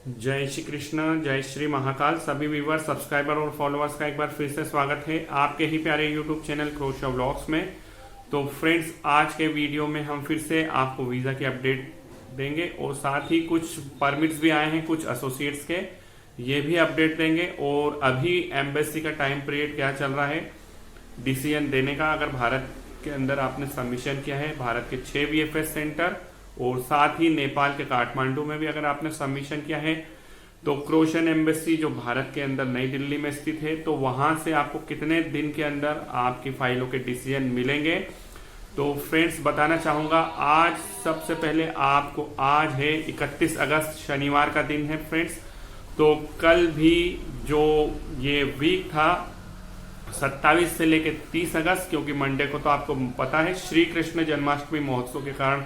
जय श्री कृष्ण, जय श्री महाकाल। सभी व्यूवर, सब्सक्राइबर और फॉलोअर्स का एक बार फिर से स्वागत है आपके ही प्यारे यूट्यूब चैनल क्रोशा व्लॉग्स में। तो फ्रेंड्स, आज के वीडियो में हम फिर से आपको वीज़ा की अपडेट देंगे और साथ ही कुछ परमिट्स भी आए हैं कुछ एसोसिएट्स के, ये भी अपडेट देंगे। और अभी एम्बेसी का टाइम पीरियड क्या चल रहा है डिसीजन देने का, अगर भारत के अंदर आपने सबमिशन किया है, भारत के 6 वीएफएस सेंटर और साथ ही नेपाल के काठमांडू में भी अगर आपने सबमिशन किया है, तो क्रोशियन एम्बेसी जो भारत के अंदर नई दिल्ली में स्थित है, तो वहां से आपको कितने दिन के अंदर आपकी फाइलों के डिसीजन मिलेंगे। तो फ्रेंड्स, बताना चाहूंगा आज सबसे पहले आपको, आज है 31 अगस्त, शनिवार का दिन है फ्रेंड्स। तो कल भी जो ये वीक था 27 से लेकर 30 अगस्त, क्योंकि मंडे को तो आपको पता है श्री कृष्ण जन्माष्टमी महोत्सव के कारण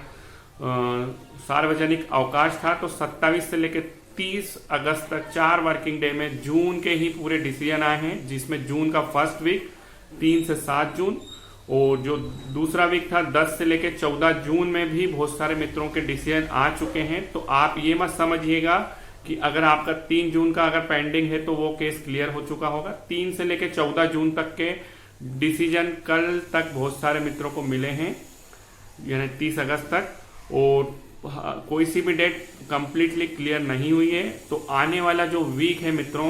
सार्वजनिक अवकाश था, तो 27 से लेकर 30 अगस्त तक 4 वर्किंग डे में जून के ही पूरे डिसीजन आए हैं, जिसमें जून का फर्स्ट वीक 3 से 7 जून और जो दूसरा वीक था 10 से लेकर 14 जून में भी बहुत सारे मित्रों के डिसीजन आ चुके हैं। तो आप ये मत समझिएगा कि अगर आपका 3 जून का अगर पेंडिंग है तो वो केस क्लियर हो चुका होगा। 3 से लेकर 14 जून तक के डिसीजन कल तक बहुत सारे मित्रों को मिले हैं, यानी 30 अगस्त तक, और कोई सी भी डेट कंप्लीटली क्लियर नहीं हुई है। तो आने वाला जो वीक है मित्रों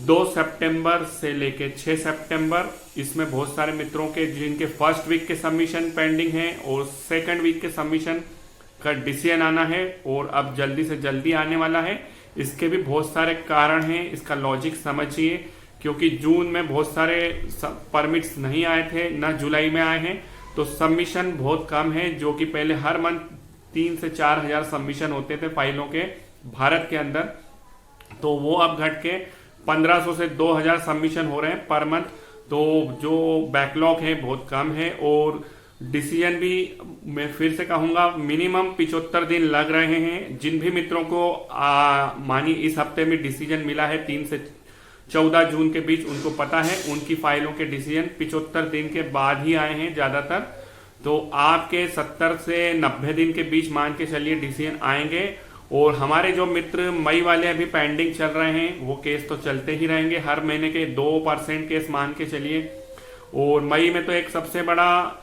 2 सितंबर से लेके 6 सितंबर, इसमें बहुत सारे मित्रों के जिनके फर्स्ट वीक के सबमिशन पेंडिंग है और सेकंड वीक के सबमिशन का डिसीजन आना है और अब जल्दी से जल्दी आने वाला है। इसके भी बहुत सारे कारण हैं, इसका लॉजिक समझिए, क्योंकि जून में बहुत सारे परमिट्स नहीं आए थे, न जुलाई में आए हैं, तो सबमिशन बहुत कम है। जो कि पहले हर मंथ 3 से 4 हजार सबमिशन होते थे फाइलों के भारत के अंदर, तो वो अब घट के 1500 से 2000 सबमिशन हो रहे हैं पर मंथ। तो जो बैकलॉग है बहुत कम है और डिसीजन भी मैं फिर से कहूंगा मिनिमम 75 दिन लग रहे हैं। जिन भी मित्रों को मानी इस हफ्ते में डिसीजन मिला है 3 से 14 जून के बीच, उनको पता है उनकी फाइलों के डिसीजन 75 दिन के बाद ही आए हैं ज्यादातर। तो आपके 70 से 90 दिन के बीच मान के चलिए डिसीजन आएंगे। और हमारे जो मित्र मई वाले अभी पेंडिंग चल रहे हैं, वो केस तो चलते ही रहेंगे, हर महीने के 2% केस मान के चलिए। और मई में तो एक सबसे बड़ा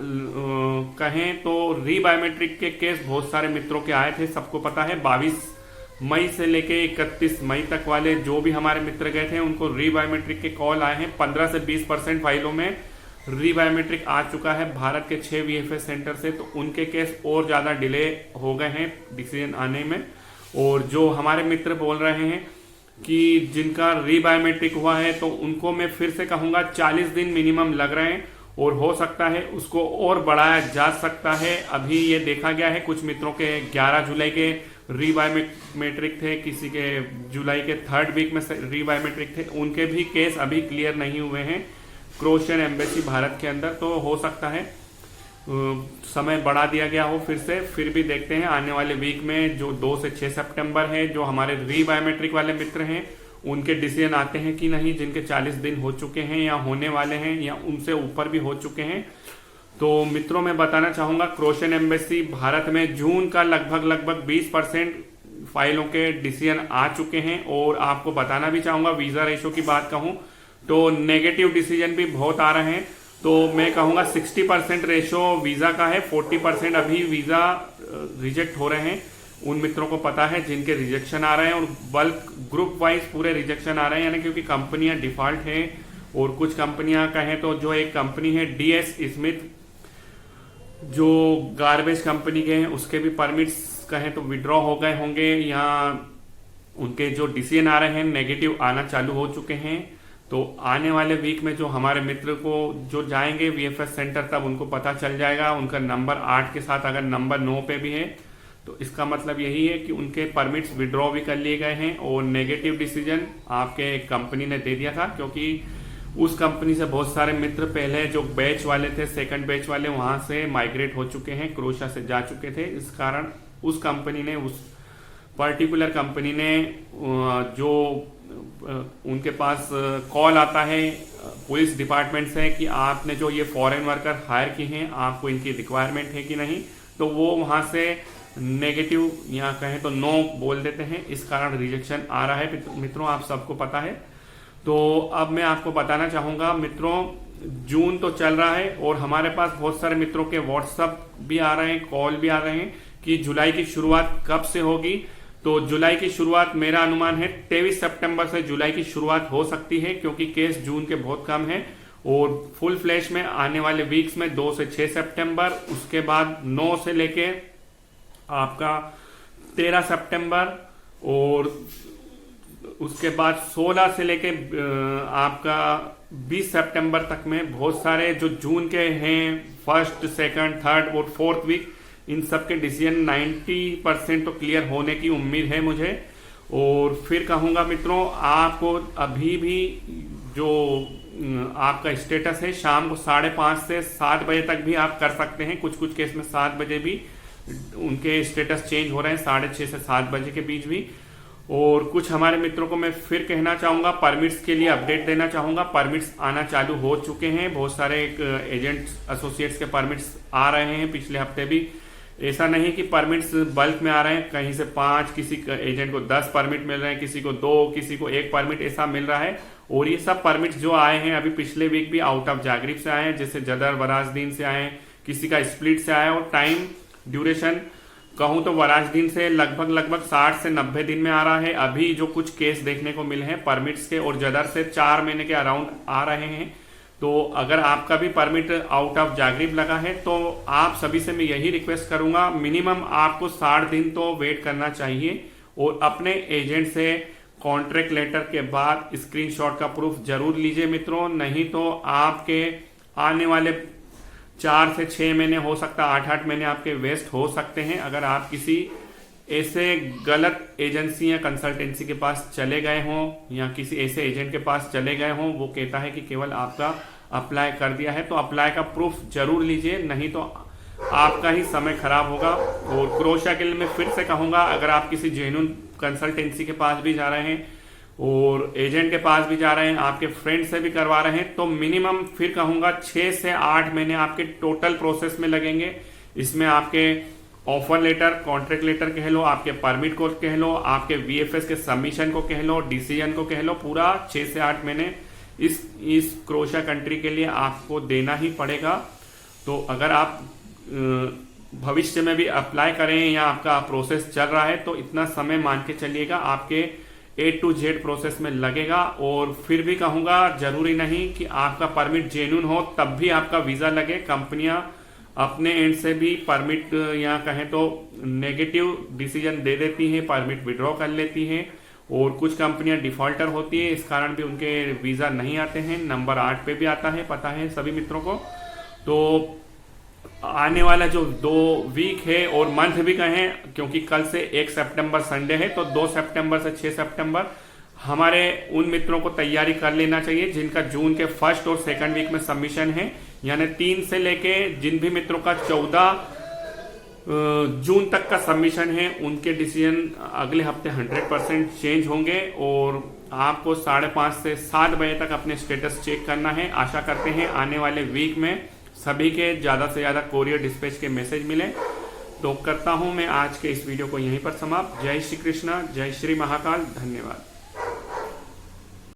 कहें तो रीबायोमेट्रिक के केस बहुत सारे मित्रों के आए थे, सबको पता है। 22 मई से लेके 31 मई तक वाले जो भी हमारे मित्र गए थे, उनको रीबायोमेट्रिक के कॉल आए हैं। 15 से 20% फाइलों में रीबायोमेट्रिक आ चुका है भारत के 6 वीएफएस सेंटर से, तो उनके केस और ज्यादा डिले हो गए हैं डिसीजन आने में। और जो हमारे मित्र बोल रहे हैं कि जिनका रीबायोमेट्रिक हुआ है, तो उनको मैं फिर से कहूंगा 40 दिन मिनिमम लग रहे हैं और हो सकता है उसको और बढ़ाया जा सकता है। अभी ये देखा गया है कुछ मित्रों के 11 जुलाई के रीबायोमेट्रिक थे, किसी के जुलाई के 3rd वीक में रीबायोमेट्रिक थे, उनके भी केस अभी क्लियर नहीं हुए हैं क्रोशियन एम्बेसी भारत के अंदर। तो हो सकता है समय बढ़ा दिया गया हो फिर भी देखते हैं आने वाले वीक में। जो 2 से 6 सितंबर है, जो हमारे रीबायोमेट्रिक वाले मित्र हैं, उनके डिसीजन आते हैं कि नहीं, जिनके 40 दिन हो चुके हैं या होने वाले हैं या उनसे ऊपर भी हो चुके हैं। तो मित्रों, मैं बताना चाहूंगा क्रोशियन एम्बेसी भारत में जून का लगभग 20% फाइलों के डिसीजन आ चुके हैं। और आपको बताना भी चाहूंगा, वीजा रेशो की बात कहूं तो नेगेटिव डिसीजन भी बहुत आ रहे हैं। तो मैं कहूंगा 60% रेशो वीजा का है, 40% अभी वीजा रिजेक्ट हो रहे हैं। उन मित्रों को पता है जिनके रिजेक्शन आ रहे हैं, और बल्क ग्रुप वाइज पूरे रिजेक्शन आ रहे हैं, यानी क्योंकि कंपनियां डिफॉल्ट है। और कुछ कंपनियां कहें तो जो एक कंपनी है DS स्मिथ, जो गार्बेज कंपनी के हैं, उसके भी परमिट्स कहें तो विड्रॉ हो गए होंगे, या उनके जो डिसीजन आ रहे हैं नेगेटिव आना चालू हो चुके हैं। तो आने वाले वीक में जो हमारे मित्र को जो जाएंगे वीएफएस सेंटर, तब उनको पता चल जाएगा। उनका नंबर 8 के साथ अगर नंबर 9 पे भी है, तो इसका मतलब यही है कि उनके परमिट्स विड्रॉ भी कर लिए गए हैं और नेगेटिव डिसीजन आपके कंपनी ने दे दिया था, क्योंकि उस कंपनी से बहुत सारे मित्र पहले जो बैच वाले थे, सेकंड बैच वाले, वहां से माइग्रेट हो चुके हैं, क्रोशा से जा चुके थे। इस कारण उस कंपनी ने, उस पर्टिकुलर कंपनी ने जो उनके पास कॉल आता है पुलिस डिपार्टमेंट से कि आपने जो ये फॉरेन वर्कर हायर किए हैं, आपको इनकी रिक्वायरमेंट है कि नहीं, तो वो वहां से नेगेटिव या कहें तो नो बोल देते हैं, इस कारण रिजेक्शन आ रहा है मित्रों, आप सबको पता है। तो अब मैं आपको बताना चाहूंगा मित्रों, जून तो चल रहा है और हमारे पास बहुत सारे मित्रों के व्हाट्सएप भी आ रहे हैं, कॉल भी आ रहे हैं कि जुलाई की शुरुआत कब से होगी। तो जुलाई की शुरुआत मेरा अनुमान है 23 सितंबर से जुलाई की शुरुआत हो सकती है, क्योंकि केस जून के बहुत कम है। और फुल फ्लैश में आने वाले वीक्स में 2 से 6 सितंबर, उसके बाद 9 से लेके आपका 13 सितंबर, और उसके बाद 16 से लेके आपका 20 सितंबर तक में बहुत सारे जो जून के हैं, फर्स्ट, सेकंड, थर्ड और फोर्थ वीक, इन सब के डिसीजन 90% तो क्लियर होने की उम्मीद है मुझे। और फिर कहूंगा मित्रों, आपको अभी भी जो आपका स्टेटस है, शाम को 5:30 से 7 बजे तक भी आप कर सकते हैं। कुछ कुछ केस में 7 बजे भी उनके स्टेटस चेंज हो रहे हैं, 6:30 से 7 बजे के बीच भी। और कुछ हमारे मित्रों को मैं फिर कहना चाहूंगा, परमिट्स के लिए अपडेट देना चाहूंगा। परमिट्स आना चालू हो चुके हैं, बहुत सारे एजेंट्स एसोसिएट्स के परमिट्स आ रहे हैं पिछले हफ्ते भी। ऐसा नहीं कि परमिट्स बल्क में आ रहे हैं, कहीं से 5, किसी एजेंट को 10 परमिट मिल रहे हैं, किसी को 2, किसी को 1 परमिट ऐसा मिल रहा है। और ये सब परमिट्स जो आए हैं अभी पिछले वीक भी आउट ऑफ जागरिप से आए हैं, जैसे जदर वराजदीन से आए हैं, किसी का स्प्लिट से आया। और टाइम ड्यूरेशन कहूं तो वराजदीन से लगभग 60 से 90 दिन में आ रहा है। अभी जो कुछ केस देखने को मिले हैं परमिट्स के, और जदर से 4 महीने के अराउंड आ रहे हैं। तो अगर आपका भी परमिट आउट ऑफ जागरिप लगा है तो आप सभी से मैं यही रिक्वेस्ट करूंगा, मिनिमम आपको 60 दिन तो वेट करना चाहिए। और अपने एजेंट से कॉन्ट्रैक्ट लेटर के बाद स्क्रीनशॉट का प्रूफ जरूर लीजिए मित्रों, नहीं तो आपके आने वाले 4 से 6 महीने, हो सकता है 8 महीने आपके वेस्ट हो सकते हैं, अगर आप किसी ऐसे गलत एजेंसी या कंसल्टेंसी के पास चले गए हों, या किसी ऐसे एजेंट के पास चले गए हों, वो कहता है कि केवल आपका अप्लाई कर दिया है। तो अप्लाई का प्रूफ जरूर लीजिए, नहीं तो आपका ही समय खराब होगा। और क्रोशा के लिए मैं फिर से कहूंगा, अगर आप किसी जेन्युइन कंसल्टेंसी के पास भी जा रहे हैं और एजेंट के पास भी जा रहे हैं, आपके फ्रेंड से भी करवा रहे हैं, तो मिनिमम फिर कहूंगा 6 से 8 महीने आपके टोटल प्रोसेस में लगेंगे। इसमें आपके ऑफर लेटर, कॉन्ट्रैक्ट लेटर कह लो, आपके परमिट को कह लो, आपके वीएफएस के सबमिशन को कह लो, डिसीजन को कह लो, पूरा 6 से 8 महीने इस क्रोशा कंट्री के लिए आपको देना ही पड़ेगा। तो अगर आप भविष्य में भी अप्लाई करें या आपका प्रोसेस चल रहा है, तो इतना समय मान के चलिएगा आपके A to Z प्रोसेस में लगेगा। और फिर भी कहूंगा, जरूरी नहीं कि आपका परमिट जेन्युइन हो तब भी आपका वीजा लगे। कंपनियां अपने एंड से भी परमिट या कहें तो नेगेटिव डिसीजन दे देती हैं, परमिट विड्रॉ कर लेती हैं। और कुछ कंपनियां डिफॉल्टर होती है, इस कारण भी उनके वीजा नहीं आते हैं। नंबर 8 पे भी आता है, पता है सभी मित्रों को। तो आने वाला जो 2 वीक है और मंथ भी कहें, क्योंकि कल से 1 सितंबर संडे है, तो 2 सितंबर से 6 सितंबर हमारे उन मित्रों को तैयारी कर लेना चाहिए जिनका जून के फर्स्ट और सेकंड वीक में सबमिशन है। यानी 3 से लेके जिन भी मित्रों का 14 जून तक का सबमिशन है, उनके डिसीजन अगले हफ्ते 100% चेंज होंगे। और आपको 5:30 से 7 बजे तक अपने स्टेटस चेक करना है। आशा करते हैं आने वाले वीक में सभी के ज्यादा से ज्यादा कोरियर डिस्पैच के मैसेज मिले। तो करता हूं मैं आज के इस वीडियो को यहीं पर समाप्त। जय श्री कृष्णा, जय श्री महाकाल, धन्यवाद।